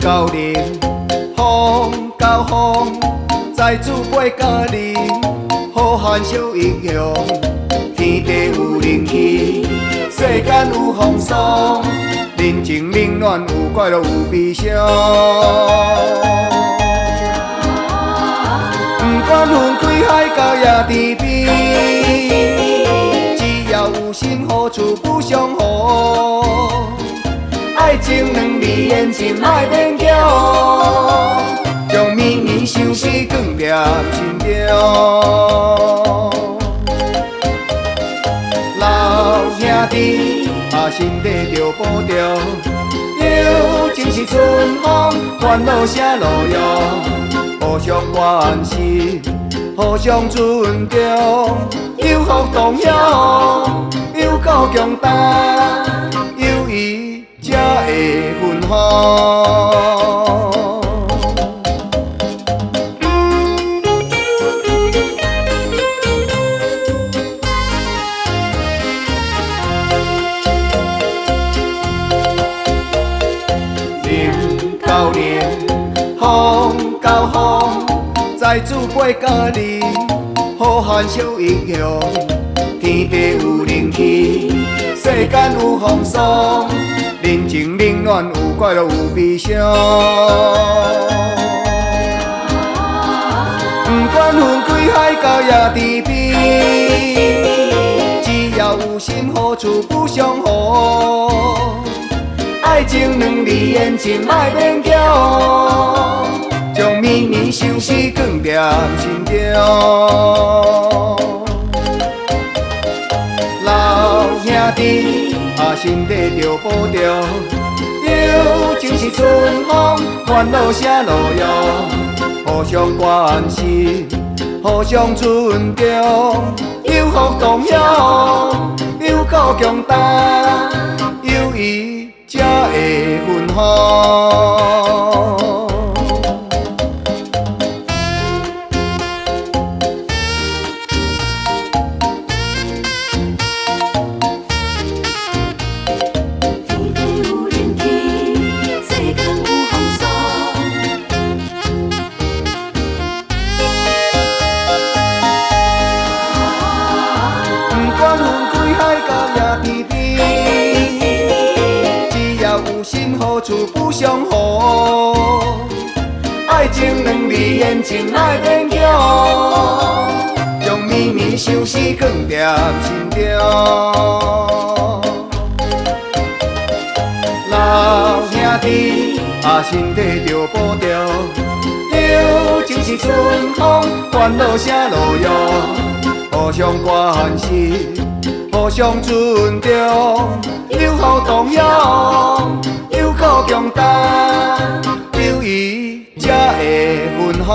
到零，风到风，在自飞到人，好汉小英雄，天地有灵气，世间有风霜，人情冷暖有快乐有悲伤。不管分开海角也天边，只要有心，何处不相逢。爱情两字眼睛莫免骄傲，将绵绵相思放在心中。老兄弟心底着保重，友情是春风，烦恼啥路用？互相关心，互相尊重，有福同享，有够强大，友谊才会芬芳。零到零，风到风，在自飞到人，好汉小英雄，天地有灵气，世间有风霜，人情冷暖有快乐有悲伤。不管分开海角也天边，只要有心，何处不相逢。爱情两字眼睛莫免骄傲，将绵绵相思放在心中。老兄弟心底着保重，友情是春风，烦恼啥路用？互相关心，互相尊重，有福同享，有够强大，友谊才会芬芳。何处不相逢？爱情两字眼睛莫免骄傲，将绵绵相思放在心中。老兄弟心底着保重，友情是春风，烦恼啥路用？互相关心，互相尊重，有福同享，有够强大，友谊才会芬芳。